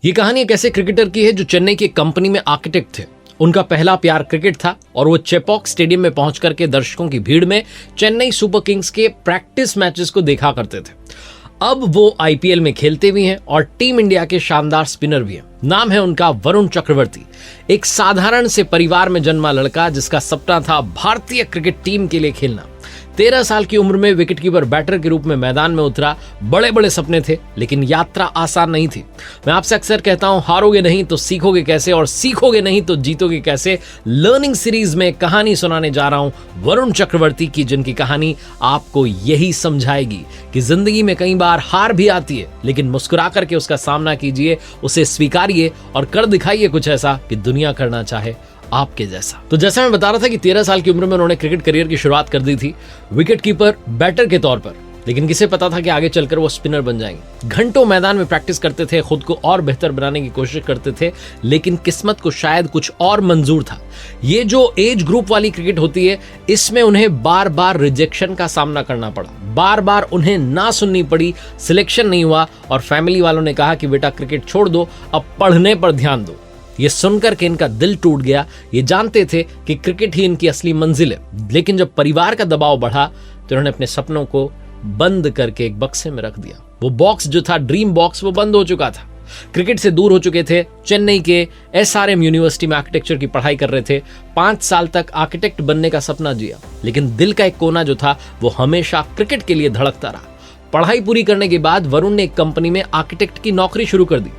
ये कहानी एक ऐसे क्रिकेटर की है जो चेन्नई की कंपनी में आर्किटेक्ट थे। उनका पहला प्यार क्रिकेट था और वो चेपॉक स्टेडियम में पहुंच करके दर्शकों की भीड़ में चेन्नई सुपर किंग्स के प्रैक्टिस मैचेस को देखा करते थे। अब वो आईपीएल में खेलते भी हैं और टीम इंडिया के शानदार स्पिनर भी हैं। नाम है उनका वरुण चक्रवर्ती। एक साधारण से परिवार में जन्मा लड़का जिसका सपना था भारतीय क्रिकेट टीम के लिए खेलना। 13 साल की उम्र में विकेटकीपर बैटर के रूप में मैदान में उतरा। बड़े बड़े सपने थे, लेकिन यात्रा आसान नहीं थी। मैं आपसे अक्सर कहता हूं, हारोगे नहीं तो सीखोगे कैसे, और सीखोगे नहीं तो जीतोगे कैसे। लर्निंग सीरीज में कहानी सुनाने जा रहा हूं वरुण चक्रवर्ती की, जिनकी कहानी आपको यही समझाएगी कि जिंदगी में कई बार हार भी आती है, लेकिन मुस्कुरा करके उसका सामना कीजिए, उसे स्वीकारिए और कर दिखाइए कुछ ऐसा कि दुनिया करना चाहे आपके जैसा। तो जैसा मैं बता रहा था कि 13 साल की उम्र में उन्होंने क्रिकेट करियर की शुरुआत कर दी थी विकेटकीपर बैटर के तौर पर, लेकिन किसे पता था कि आगे चलकर वो स्पिनर बन जाएंगे। घंटों मैदान में प्रैक्टिस करते थे, खुद को और बेहतर बनाने की कोशिश करते थे, लेकिन किस्मत को शायद कुछ और मंजूर था। ये जो एज ग्रुप वाली क्रिकेट होती है, इसमें उन्हें बार बार रिजेक्शन का सामना करना पड़ा, बार बार उन्हें ना सुननी पड़ी, सिलेक्शन नहीं हुआ और फैमिली वालों ने कहा कि बेटा क्रिकेट छोड़ दो, अब पढ़ने पर ध्यान दो। ये सुनकर के इनका दिल टूट गया। ये जानते थे कि क्रिकेट ही इनकी असली मंजिल है, लेकिन जब परिवार का दबाव बढ़ा तो इन्होंने अपने सपनों को बंद करके एक बक्से में रख दिया। वो बॉक्स जो था, ड्रीम बॉक्स, वो बंद हो चुका था। क्रिकेट से दूर हो चुके थे। चेन्नई के एसआरएम यूनिवर्सिटी में आर्किटेक्चर की पढ़ाई कर रहे थे। 5 साल तक आर्किटेक्ट बनने का सपना जिया, लेकिन दिल का एक कोना जो था वो हमेशा क्रिकेट के लिए धड़कता रहा। पढ़ाई पूरी करने के बाद वरुण ने एक कंपनी में आर्किटेक्ट की नौकरी शुरू कर दी।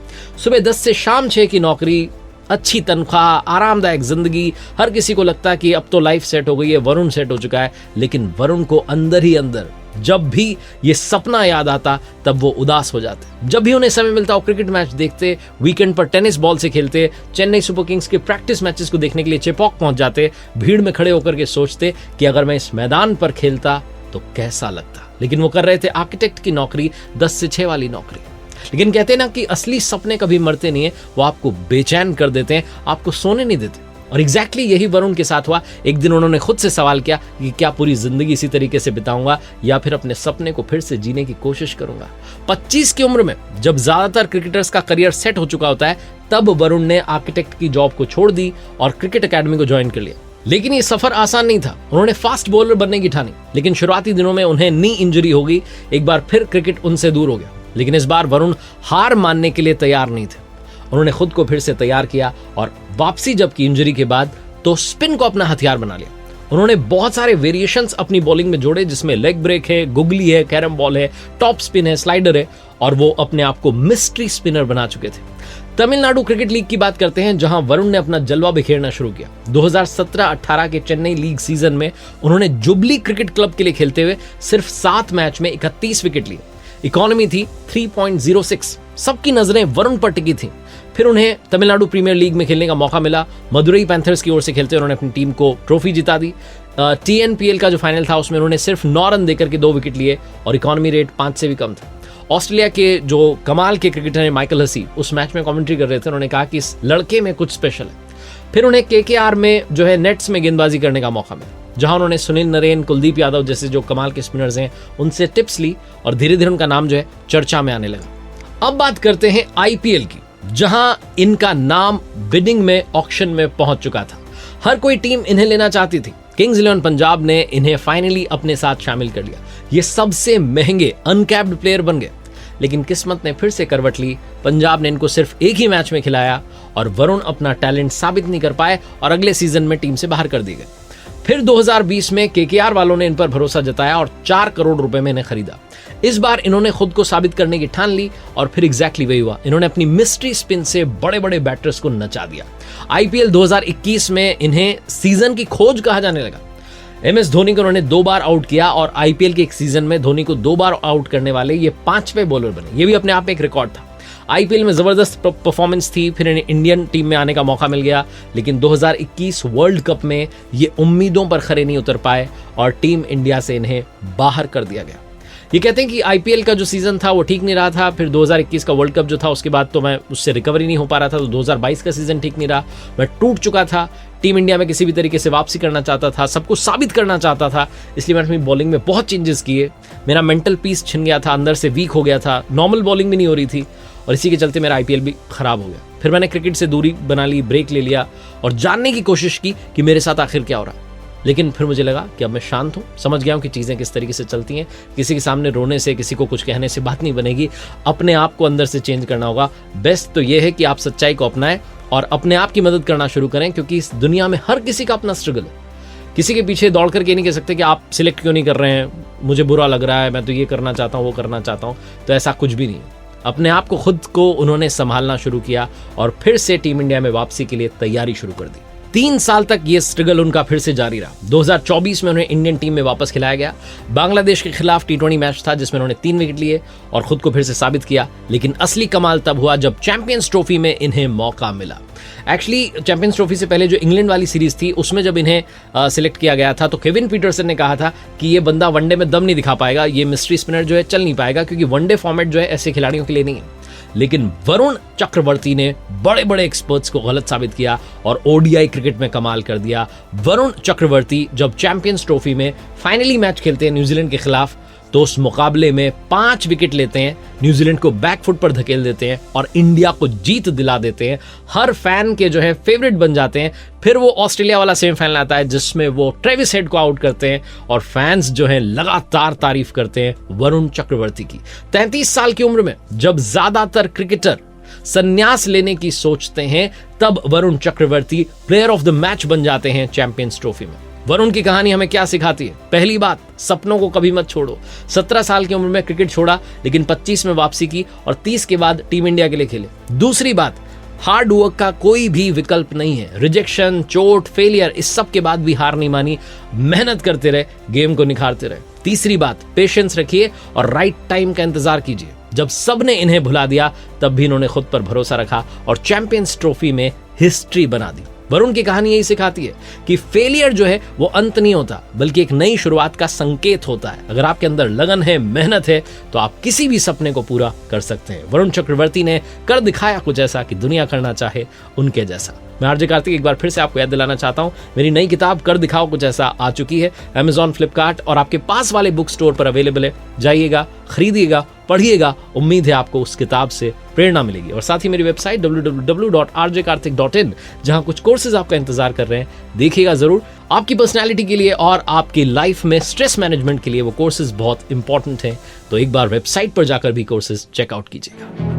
सुबह 10 से शाम 6 की नौकरी, अच्छी तनख्वाह, आरामदायक जिंदगी। हर किसी को लगता कि अब तो लाइफ सेट हो गई है, वरुण सेट हो चुका है, लेकिन वरुण को अंदर ही अंदर जब भी ये सपना याद आता तब वो उदास हो जाते। जब भी उन्हें समय मिलता वो क्रिकेट मैच देखते, वीकेंड पर टेनिस बॉल से खेलते, चेन्नई सुपर किंग्स के प्रैक्टिस मैचेस को देखने के लिए चेपॉक पहुंच जाते। भीड़ में खड़े होकर के सोचते कि अगर मैं इस मैदान पर खेलता तो कैसा लगता। लेकिन वो कर रहे थे आर्किटेक्ट की नौकरी, 10 से 6 वाली नौकरी। लेकिन कहते हैं ना कि असली सपने कभी मरते नहीं है, वो आपको बेचैन कर देते हैं, आपको सोने नहीं देते। और एग्जैक्टली यही वरुण के साथ हुआ। एक दिन उन्होंने खुद से सवाल किया कि क्या पूरी जिंदगी इसी तरीके से बिताऊंगा या फिर अपने सपने को फिर से जीने की कोशिश करूंगा। 25 की उम्र में जब ज्यादातर क्रिकेटर्स का करियर सेट हो चुका होता है, तब वरुण ने आर्किटेक्ट की जॉब को छोड़ दी और क्रिकेट अकेडमी को ज्वाइन कर लिया। लेकिन ये सफर आसान नहीं था। उन्होंने फास्ट बॉलर बनने की ठानी, लेकिन शुरुआती दिनों में उन्हें नी इंजरी हो गई। एक बार फिर क्रिकेट उनसे दूर हो गया, लेकिन इस बार वरुण हार मानने के लिए तैयार नहीं थे। उन्होंने खुद को फिर से तैयार किया और वापसी जब की इंजरी के बाद तो स्पिन को अपना हथियार बना लिया। उन्होंने बहुत सारे वेरिएशंस अपनी बॉलिंग में जोड़े, जिसमें लेग ब्रेक है, गुगली है, कैरम बॉल है, टॉप स्पिन है, स्लाइडर है, और वो अपने आप को मिस्ट्री स्पिनर बना चुके थे। तमिलनाडु क्रिकेट लीग की बात करते हैं, जहां वरुण ने अपना जलवा बिखेरना शुरू किया। 2017-18 के चेन्नई लीग सीजन में उन्होंने जुबली क्रिकेट क्लब के लिए खेलते हुए सिर्फ 7 मैच में 31 विकेट लिए। इकोनॉमी थी 3.06। सबकी नजरें वरुण पर टिकी थी। फिर उन्हें तमिलनाडु प्रीमियर लीग में खेलने का मौका मिला। मदुरई पैंथर्स की ओर से खेलते उन्होंने अपनी टीम को ट्रॉफी जिता दी। TNPL का जो फाइनल था उसमें उन्होंने सिर्फ 9 रन देकर के 2 विकेट लिए और इकोनॉमी रेट 5 से भी कम था। ऑस्ट्रेलिया के जो कमाल के क्रिकेटर हैं माइकल हसी, उस मैच में कमेंट्री कर रहे थे। उन्होंने कहा कि इस लड़के में कुछ स्पेशल है। फिर उन्हें KKR में जो है नेट्स में गेंदबाजी करने का मौका मिला, जहां उन्होंने सुनील नरेन, कुलदीप यादव जैसे जो कमाल के स्पिनर्स हैं उनसे टिप्स ली और धीरे धीरे उनका नाम जो है चर्चा में आने लगा। अब बात करते हैं IPL की, जहां इनका नाम बिडिंग में, ऑक्शन में पहुंच चुका था। हर कोई टीम इन्हें लेना चाहती थी। किंग्स 11 पंजाब ने इन्हें फाइनली अपने साथ शामिल कर लिया। ये सबसे महंगे अनकैप्ड प्लेयर बन गए, लेकिन किस्मत ने फिर से करवट ली। पंजाब ने इनको सिर्फ एक ही मैच में खिलाया और वरुण अपना टैलेंट साबित नहीं कर पाए और अगले सीजन में टीम से बाहर कर दिए गए। फिर 2020 में KKR वालों ने इन पर भरोसा जताया और 4 करोड़ रुपए में इन्हें खरीदा। इस बार इन्होंने खुद को साबित करने की ठान ली और फिर एग्जैक्टली वही हुआ। इन्होंने अपनी मिस्ट्री स्पिन से बड़े बड़े बैटर्स को नचा दिया। IPL 2021 में इन्हें सीजन की खोज कहा जाने लगा। MS धोनी को उन्होंने 2 बार आउट किया और IPL के एक सीजन में धोनी को 2 बार आउट करने वाले ये 5वें बॉलर बने। ये भी अपने आप में एक रिकॉर्ड था। IPL में जबरदस्त परफॉर्मेंस थी। फिर इन्हें इंडियन टीम में आने का मौका मिल गया, लेकिन 2021 वर्ल्ड कप में ये उम्मीदों पर खरे नहीं उतर पाए और टीम इंडिया से इन्हें बाहर कर दिया गया। ये कहते हैं कि IPL का जो सीजन था वो ठीक नहीं रहा था। फिर 2021 का वर्ल्ड कप जो था उसके बाद तो मैं उससे रिकवरी नहीं हो पा रहा था। तो 2022 का सीजन ठीक नहीं रहा, मैं टूट चुका था। टीम इंडिया में किसी भी तरीके से वापसी करना चाहता था, सबको साबित करना चाहता था, इसलिए मैंने अपनी बॉलिंग में बहुत चेंजेस किए। मेरा मेंटल पीस छिन गया था, अंदर से वीक हो गया था, नॉर्मल बॉलिंग भी नहीं हो रही थी और इसी के चलते मेरा IPL भी खराब हो गया। फिर मैंने क्रिकेट से दूरी बना ली, ब्रेक ले लिया और जानने की कोशिश की कि मेरे साथ आखिर क्या हो रहा है। लेकिन फिर मुझे लगा कि अब मैं शांत हूँ, समझ गया हूँ कि चीज़ें किस तरीके से चलती हैं। किसी के सामने रोने से, किसी को कुछ कहने से बात नहीं बनेगी, अपने आप को अंदर से चेंज करना होगा। बेस्ट तो ये है कि आप सच्चाई को अपनाएं और अपने आप की मदद करना शुरू करें, क्योंकि इस दुनिया में हर किसी का अपना स्ट्रगल है। किसी के पीछे दौड़ करके नहीं कह सकते कि आप सिलेक्ट क्यों नहीं कर रहे हैं, मुझे बुरा लग रहा है, मैं तो ये करना चाहता हूँ, वो करना चाहता हूँ। तो ऐसा कुछ भी नहीं है। अपने आप को, खुद को उन्होंने संभालना शुरू किया और फिर से टीम इंडिया में वापसी के लिए तैयारी शुरू कर दी। 3 साल तक ये स्ट्रगल उनका फिर से जारी रहा। 2024 में उन्हें इंडियन टीम में वापस खिलाया गया। बांग्लादेश के खिलाफ T20 मैच था जिसमें उन्होंने 3 विकेट लिए और खुद को फिर से साबित किया। लेकिन असली कमाल तब हुआ जब चैंपियंस ट्रॉफी में इन्हें मौका मिला। एक्चुअली चैंपियंस ट्रॉफी से पहले जो इंग्लैंड वाली सीरीज थी उसमें जब इन्हें सिलेक्ट किया गया था तो केविन पीटरसन ने कहा था कि ये बंदा वनडे में दम नहीं दिखा पाएगा, ये मिस्ट्री स्पिनर जो है चल नहीं पाएगा, क्योंकि वनडे फॉर्मेट जो है ऐसे खिलाड़ियों के लिए नहीं है। लेकिन वरुण चक्रवर्ती ने बड़े बड़े एक्सपर्ट्स को गलत साबित किया और ODI क्रिकेट में कमाल कर दिया। वरुण चक्रवर्ती जब चैंपियंस ट्रॉफी में फाइनली मैच खेलते हैं न्यूजीलैंड के खिलाफ तो उस मुकाबले में 5 विकेट लेते हैं, न्यूजीलैंड को बैकफुट पर धकेल देते हैं और इंडिया को जीत दिला देते हैं। हर फैन के जो है फेवरेट बन जाते हैं। फिर वो ऑस्ट्रेलिया वाला सेमीफाइनल आता है जिसमें वो ट्रेविस हेड को आउट करते हैं और फैंस जो है लगातार तारीफ करते हैं वरुण चक्रवर्ती की। 33 साल की उम्र में जब ज्यादातर क्रिकेटर संन्यास लेने की सोचते हैं तब Varun Chakravarthy player of the match बन जाते हैं चैंपियंस ट्रॉफी में। वरुण की कहानी हमें क्या सिखाती है? पहली बात, सपनों को कभी मत छोड़ो। 17 साल की उम्र में क्रिकेट छोड़ा लेकिन 25 में वापसी की और 30 के बाद टीम इंडिया के लिए खेले। दूसरी बात, हार्ड वर्क का कोई भी विकल्प नहीं है। रिजेक्शन, चोट, फेलियर, इस सब के बाद भी हार नहीं मानी, मेहनत करते रहे, गेम को निखारते रहे। तीसरी बात, पेशेंस रखिए और राइट टाइम का इंतजार कीजिए। जब सबने इन्हें भुला दिया तब भी इन्होंने खुद पर भरोसा रखा और चैंपियंस ट्रॉफी में हिस्ट्री बना दी। वरुण की कहानी यही सिखाती है कि फेलियर जो है वो अंत नहीं होता बल्कि एक नई शुरुआत का संकेत होता है। अगर आपके अंदर लगन है, मेहनत है तो आप किसी भी सपने को पूरा कर सकते हैं। वरुण चक्रवर्ती ने कर दिखाया कुछ ऐसा कि दुनिया करना चाहे उनके जैसा। मैं आरजे कार्तिक एक बार फिर से आपको याद दिलाना चाहता हूं, मेरी नई किताब कर दिखाओ कुछ ऐसा आ चुकी है। Amazon, Flipkart और आपके पास वाले बुक स्टोर पर अवेलेबल है। जाइएगा, खरीदिएगा, पढ़िएगा। उम्मीद है आपको उस किताब से प्रेरणा मिलेगी। और साथ ही मेरी वेबसाइट www.rjkarthik.in जहां कुछ कोर्सेज आपका इंतजार कर रहे हैं, देखिएगा जरूर। आपकी पर्सनैलिटी के लिए और आपकी लाइफ में स्ट्रेस मैनेजमेंट के लिए वो कोर्सेज बहुत इंपॉर्टेंट हैं, तो एक बार वेबसाइट पर जाकर भी कोर्सेज चेकआउट कीजिएगा।